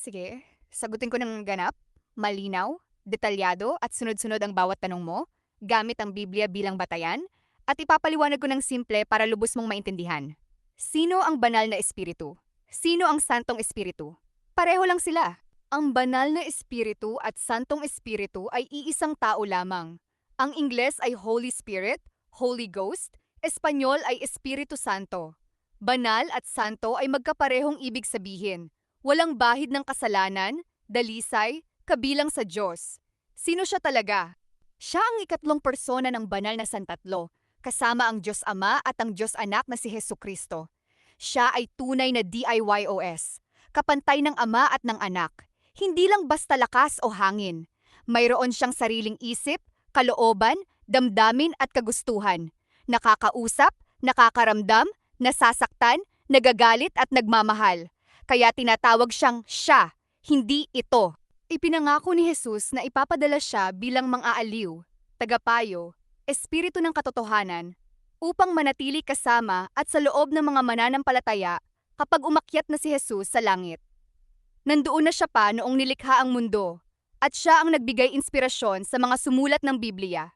Sige, sagutin ko ng ganap, malinaw, detalyado at sunod-sunod ang bawat tanong mo, gamit ang Biblia bilang batayan, at ipapaliwanag ko ng simple para lubos mong maintindihan. Sino ang banal na espiritu? Sino ang santong espiritu? Pareho lang sila. Ang banal na espiritu at santong espiritu ay iisang tao lamang. Ang Ingles ay Holy Spirit, Holy Ghost, Espanyol ay Espiritu Santo. Banal at santo ay magkaparehong ibig sabihin. Walang bahid ng kasalanan, dalisay, kabilang sa Diyos. Sino siya talaga? Siya ang ikatlong persona ng banal na santatlo, kasama ang Diyos Ama at ang Diyos Anak na si Hesukristo. Siya ay tunay na DIYOS, kapantay ng Ama at ng Anak. Hindi lang basta lakas o hangin. Mayroon siyang sariling isip, kalooban, damdamin at kagustuhan. Nakakausap, nakakaramdam, nasasaktan, nagagalit at nagmamahal. Kaya tinatawag siyang siya, hindi ito. Ipinangako ni Jesus na ipapadala siya bilang mang-aaliw, tagapayo, espiritu ng katotohanan, upang manatili kasama at sa loob ng mga mananampalataya kapag umakyat na si Jesus sa langit. Nandoon na siya pa noong nilikha ang mundo, at siya ang nagbigay inspirasyon sa mga sumulat ng Biblia.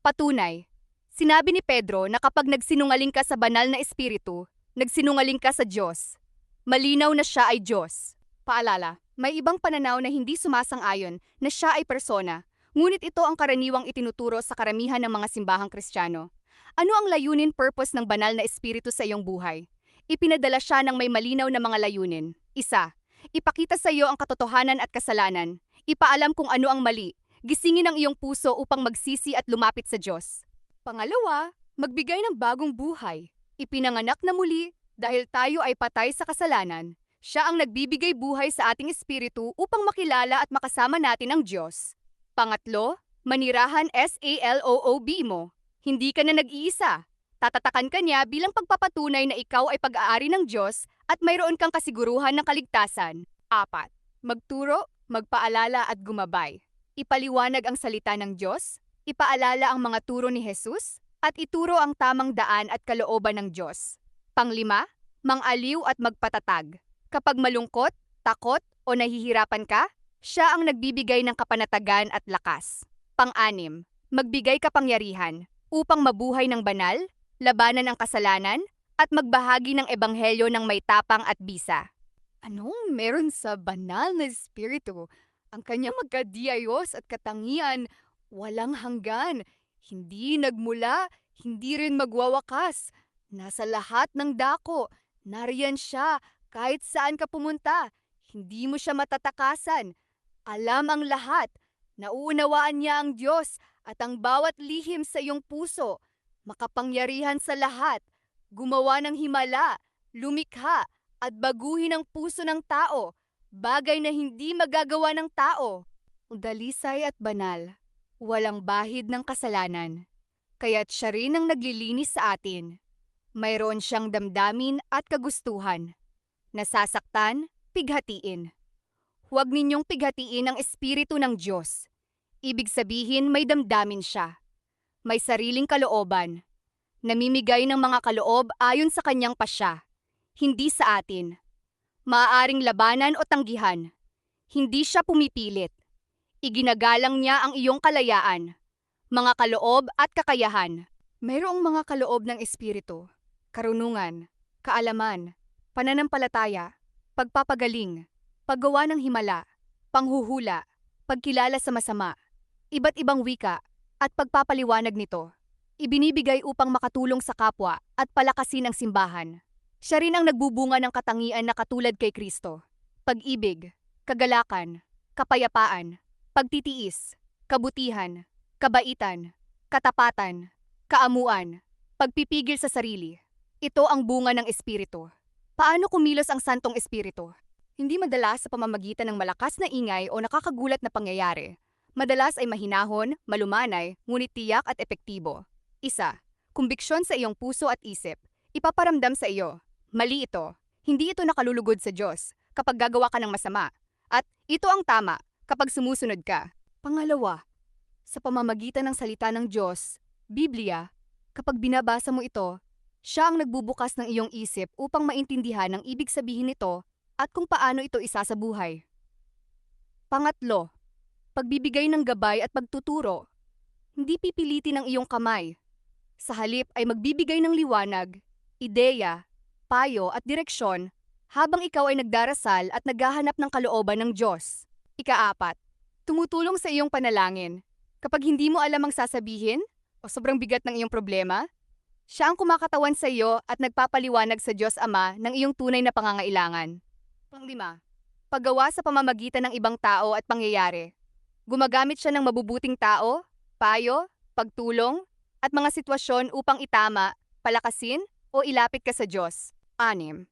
Patunay, sinabi ni Pedro na kapag nagsinungaling ka sa banal na espiritu, nagsinungaling ka sa Diyos. Malinaw na siya ay Diyos. Paalala, may ibang pananaw na hindi sumasang-ayon na siya ay persona, ngunit ito ang karaniwang itinuturo sa karamihan ng mga simbahang Kristiyano. Ano ang layunin-purpose ng banal na espiritu sa iyong buhay? Ipinadala siya ng may malinaw na mga layunin. Isa, ipakita sa iyo ang katotohanan at kasalanan. Ipaalam kung ano ang mali. Gisingin ang iyong puso upang magsisi at lumapit sa Diyos. Pangalawa, magbigay ng bagong buhay. Ipinanganak na muli dahil tayo ay patay sa kasalanan. Siya ang nagbibigay buhay sa ating espiritu upang makilala at makasama natin ang Diyos. Pangatlo, manirahan SALOOB mo. Hindi ka na nag-iisa. Tatatakan ka niya bilang pagpapatunay na ikaw ay pag-aari ng Diyos at mayroon kang kasiguruhan ng kaligtasan. Apat, magturo, magpaalala at gumabay. Ipaliwanag ang salita ng Diyos, ipaalala ang mga turo ni Jesus, at ituro ang tamang daan at kalooban ng Diyos. Panglima, mang-aliw at magpatatag. Kapag malungkot, takot o nahihirapan ka, siya ang nagbibigay ng kapanatagan at lakas. Pang-anim, magbigay kapangyarihan upang mabuhay ng banal, labanan ang kasalanan, at magbahagi ng ebanghelyo ng may tapang at bisa. Anong meron sa banal na espiritu? Ang kanyang magkadiyayos at katangian, walang hanggan, hindi nagmula, hindi rin magwawakas. Nasa lahat ng dako, nariyan siya kahit saan ka pumunta. Hindi mo siya matatakasan. Alam ang lahat. Nauunawaan niya ang Diyos at ang bawat lihim sa iyong puso. Makapangyarihan sa lahat. Gumawa ng himala, lumikha, at baguhin ang puso ng tao. Bagay na hindi magagawa ng tao. Dalisay at banal. Walang bahid ng kasalanan. Kaya't siya rin ang naglilinis sa atin. Mayroon siyang damdamin at kagustuhan. Nasasaktan, pighatiin. Huwag ninyong pighatiin ang espiritu ng Diyos. Ibig sabihin may damdamin siya. May sariling kalooban. Namimigay ng mga kaloob ayon sa kanyang pasya. Hindi sa atin. Maaaring labanan o tanggihan. Hindi siya pumipilit. Iginagalang niya ang iyong kalayaan, mga kaloob at kakayahan. Mayroong mga kaloob ng espiritu, karunungan, kaalaman, pananampalataya, pagpapagaling, paggawa ng himala, panghuhula, pagkilala sa masama, iba't ibang wika, at pagpapaliwanag nito. Ibinibigay upang makatulong sa kapwa at palakasin ang simbahan. Siya rin ang nagbubunga ng katangian na katulad kay Kristo. Pag-ibig, kagalakan, kapayapaan, pagtitiis, kabutihan, kabaitan, katapatan, kaamuan, pagpipigil sa sarili. Ito ang bunga ng Espiritu. Paano kumilos ang Santong Espiritu? Hindi madalas sa pamamagitan ng malakas na ingay o nakakagulat na pangyayari. Madalas ay mahinahon, malumanay, ngunit tiyak at epektibo. Isa, kumbiksyon sa iyong puso at isip. Ipaparamdam sa iyo. Mali ito. Hindi ito nakalulugod sa Diyos kapag gagawa ka ng masama. At ito ang tama kapag sumusunod ka. Pangalawa, sa pamamagitan ng salita ng Diyos, Biblia, kapag binabasa mo ito, siya ang nagbubukas ng iyong isip upang maintindihan ang ibig sabihin nito at kung paano ito isa sa buhay. Pangatlo, pagbibigay ng gabay at pagtuturo. Hindi pipilitin ang iyong kamay. Sa halip ay magbibigay ng liwanag, ideya, payo at direksyon habang ikaw ay nagdarasal at naghahanap ng kalooban ng Diyos. Ikaapat, tumutulong sa iyong panalangin. Kapag hindi mo alam ang sasabihin o sobrang bigat ng iyong problema, siya ang kumakatawan sa iyo at nagpapaliwanag sa Diyos Ama ng iyong tunay na pangangailangan. Panglima, paggawa sa pamamagitan ng ibang tao at pangyayari. Gumagamit siya ng mabubuting tao, payo, pagtulong, at mga sitwasyon upang itama, palakasin, o ilapit ka sa Diyos. 6.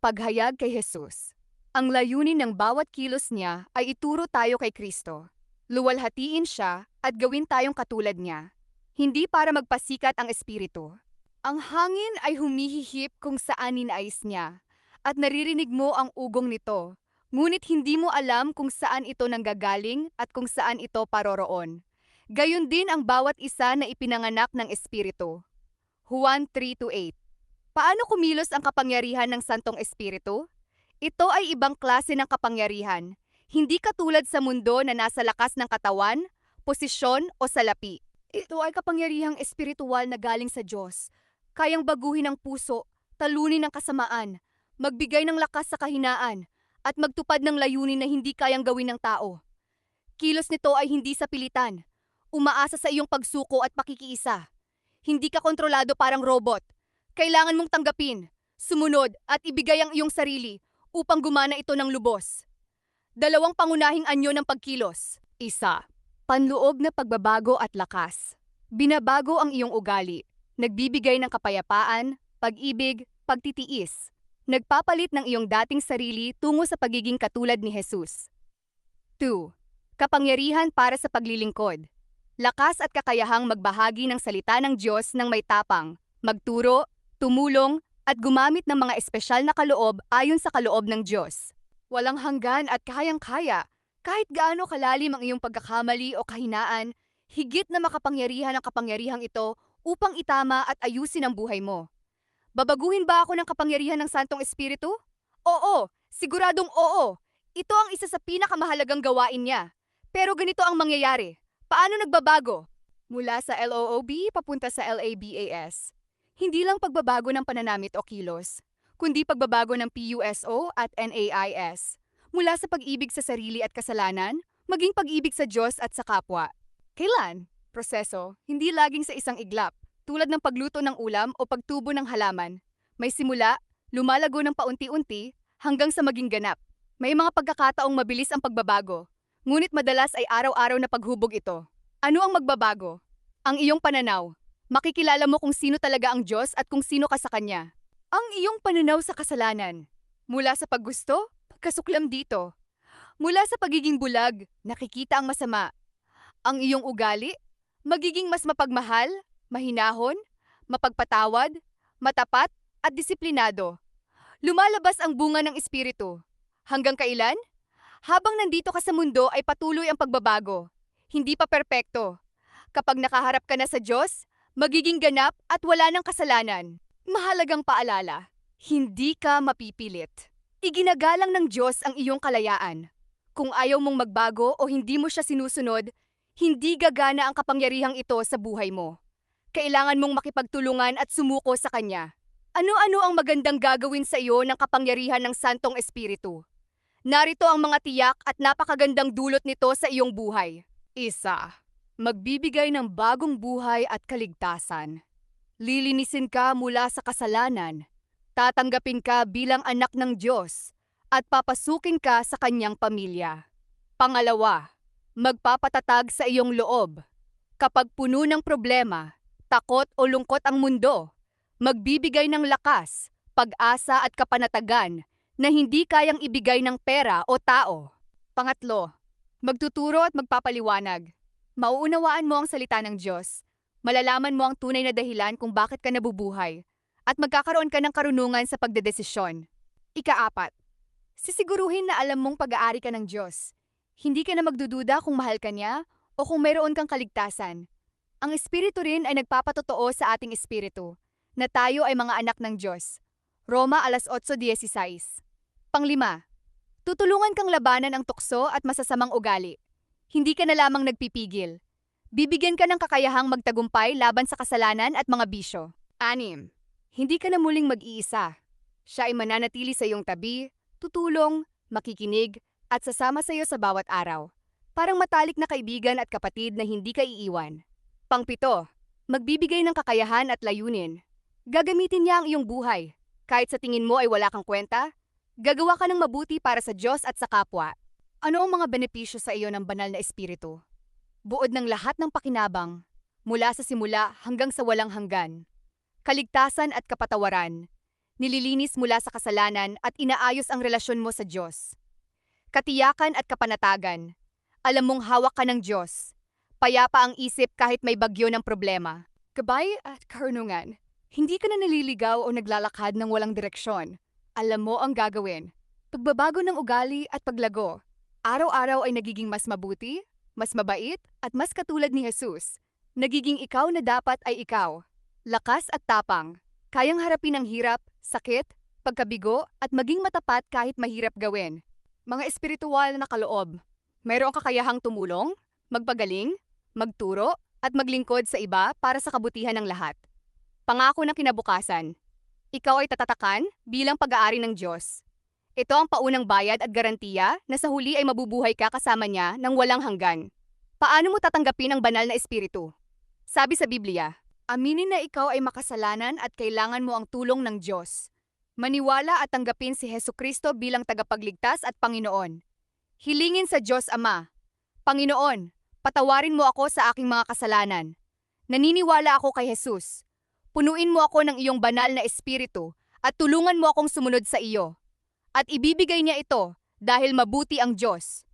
Paghayag kay Jesus. Ang layunin ng bawat kilos niya ay ituro tayo kay Kristo. Luwalhatiin siya at gawin tayong katulad niya. Hindi para magpasikat ang espiritu. Ang hangin ay humihihip kung saan ninais niya, at naririnig mo ang ugong nito. Ngunit hindi mo alam kung saan ito nanggagaling at kung saan ito paroroon. Gayon din ang bawat isa na ipinanganak ng Espiritu. Juan 3:8. Paano kumilos ang kapangyarihan ng Santong Espiritu? Ito ay ibang klase ng kapangyarihan, hindi katulad sa mundo na nasa lakas ng katawan, posisyon o salapi. Ito ay kapangyarihang espiritual na galing sa Diyos. Kayang baguhin ang puso, talunin ang kasamaan, magbigay ng lakas sa kahinaan, at magtupad ng layunin na hindi kayang gawin ng tao. Kilos nito ay hindi sa pilitan. Umaasa sa iyong pagsuko at pakikiisa. Hindi ka kontrolado parang robot. Kailangan mong tanggapin, sumunod at ibigay ang iyong sarili upang gumana ito ng lubos. 2 pangunahing anyo ng pagkilos. 1. Panloob na pagbabago at lakas. Binabago ang iyong ugali. Nagbibigay ng kapayapaan, pag-ibig, pagtitiis. Nagpapalit ng iyong dating sarili tungo sa pagiging katulad ni Jesus. 2. Kapangyarihan para sa paglilingkod. Lakas at kakayahang magbahagi ng salita ng Diyos ng may tapang, magturo, tumulong, at gumamit ng mga espesyal na kaloob ayon sa kaloob ng Diyos. Walang hanggan at kayang-kaya, kahit gaano kalalim ang iyong pagkakamali o kahinaan, higit na makapangyarihan ang kapangyarihang ito upang itama at ayusin ang buhay mo. Babaguhin ba ako ng kapangyarihan ng Santong Espiritu? Oo, siguradong oo. Ito ang isa sa pinakamahalagang gawain niya. Pero ganito ang mangyayari. Paano nagbabago? Mula sa LOOB papunta sa LABAS. Hindi lang pagbabago ng pananamit o kilos, kundi pagbabago ng PUSO at NAIS. Mula sa pag-ibig sa sarili at kasalanan, maging pag-ibig sa Diyos at sa kapwa. Kailan? Proseso, hindi laging sa isang iglap, tulad ng pagluto ng ulam o pagtubo ng halaman. May simula, lumalago ng paunti-unti, hanggang sa maging ganap. May mga pagkakataong mabilis ang pagbabago, ngunit madalas ay araw-araw na paghubog ito. Ano ang magbabago? Ang iyong pananaw. Makikilala mo kung sino talaga ang Diyos at kung sino ka sa Kanya. Ang iyong pananaw sa kasalanan. Mula sa paggusto, pagkasuklam dito. Mula sa pagiging bulag, nakikita ang masama. Ang iyong ugali, magiging mas mapagmahal, mahinahon, mapagpatawad, matapat, at disiplinado. Lumalabas ang bunga ng Espiritu. Hanggang kailan? Habang nandito ka sa mundo ay patuloy ang pagbabago. Hindi pa perpekto. Kapag nakaharap ka na sa Diyos, magiging ganap at wala ng kasalanan. Mahalagang paalala, hindi ka mapipilit. Iginagalang ng Diyos ang iyong kalayaan. Kung ayaw mong magbago o hindi mo siya sinusunod, hindi gagana ang kapangyarihang ito sa buhay mo. Kailangan mong makipagtulungan at sumuko sa Kanya. Ano-ano ang magandang gagawin sa iyo ng kapangyarihan ng Santong Espiritu? Narito ang mga tiyak at napakagandang dulot nito sa iyong buhay. 1. Magbibigay ng bagong buhay at kaligtasan. Lilinisin ka mula sa kasalanan. Tatanggapin ka bilang anak ng Diyos at papasukin ka sa Kanyang pamilya. 2. Magpapatatag sa iyong loob. Kapag puno ng problema, takot o lungkot ang mundo, magbibigay ng lakas, pag-asa at kapanatagan na hindi kayang ibigay ng pera o tao. 3. Magtuturo at magpapaliwanag. Mauunawaan mo ang salita ng Diyos. Malalaman mo ang tunay na dahilan kung bakit ka nabubuhay at magkakaroon ka ng karunungan sa pagdedesisyon. 4. Sisiguruhin na alam mong pag-aari ka ng Diyos. Hindi ka na magdududa kung mahal ka niya o kung mayroon kang kaligtasan. Ang Espiritu rin ay nagpapatotoo sa ating espiritu na tayo ay mga anak ng Diyos. Roma 8:16. 5. Tutulungan kang labanan ang tukso at masasamang ugali. Hindi ka na lamang nagpipigil. Bibigyan ka ng kakayahang magtagumpay laban sa kasalanan at mga bisyo. 6. Hindi ka na muling mag-iisa. Siya ay mananatili sa iyong tabi, tutulong, makikinig, at sasama sa iyo sa bawat araw. Parang matalik na kaibigan at kapatid na hindi ka iiwan. 7. Magbibigay ng kakayahan at layunin. Gagamitin niya ang iyong buhay. Kahit sa tingin mo ay wala kang kwenta, gagawa ka ng mabuti para sa Diyos at sa kapwa. Ano ang mga benepisyo sa iyo ng banal na espiritu? Buod ng lahat ng pakinabang, mula sa simula hanggang sa walang hanggan. Kaligtasan at kapatawaran. Nililinis mula sa kasalanan at inaayos ang relasyon mo sa Diyos. Katiyakan at kapanatagan. Alam mong hawak ka ng Diyos. Payapa ang isip kahit may bagyo ng problema. Gabay at karunungan. Hindi ka na naliligaw o naglalakad ng walang direksyon. Alam mo ang gagawin. Pagbabago ng ugali at paglago. Araw-araw ay nagiging mas mabuti, mas mabait, at mas katulad ni Jesus. Nagiging ikaw na dapat ay ikaw. Lakas at tapang. Kayang harapin ang hirap, sakit, pagkabigo, at maging matapat kahit mahirap gawin. Mga espiritual na kaloob. Mayroong kakayahang tumulong, magpagaling, magturo, at maglingkod sa iba para sa kabutihan ng lahat. Pangako ng kinabukasan. Ikaw ay tatatakan bilang pag-aari ng Diyos. Ito ang paunang bayad at garantiya na sa huli ay mabubuhay ka kasama niya ng walang hanggan. Paano mo tatanggapin ang banal na espiritu? Sabi sa Biblia, aminin na ikaw ay makasalanan at kailangan mo ang tulong ng Diyos. Maniwala at tanggapin si Hesukristo bilang tagapagligtas at Panginoon. Hilingin sa Diyos Ama, Panginoon, patawarin mo ako sa aking mga kasalanan. Naniniwala ako kay Jesus. Punuin mo ako ng iyong banal na espiritu at tulungan mo akong sumunod sa iyo. At ibibigay niya ito dahil mabuti ang Diyos.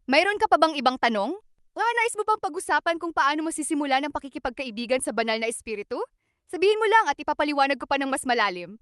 Mayroon ka pa bang ibang tanong? Nais mo bang pag-usapan kung paano mo sisimula ng pakikipagkaibigan sa banal na espiritu? Sabihin mo lang at ipapaliwanag ko pa ng mas malalim.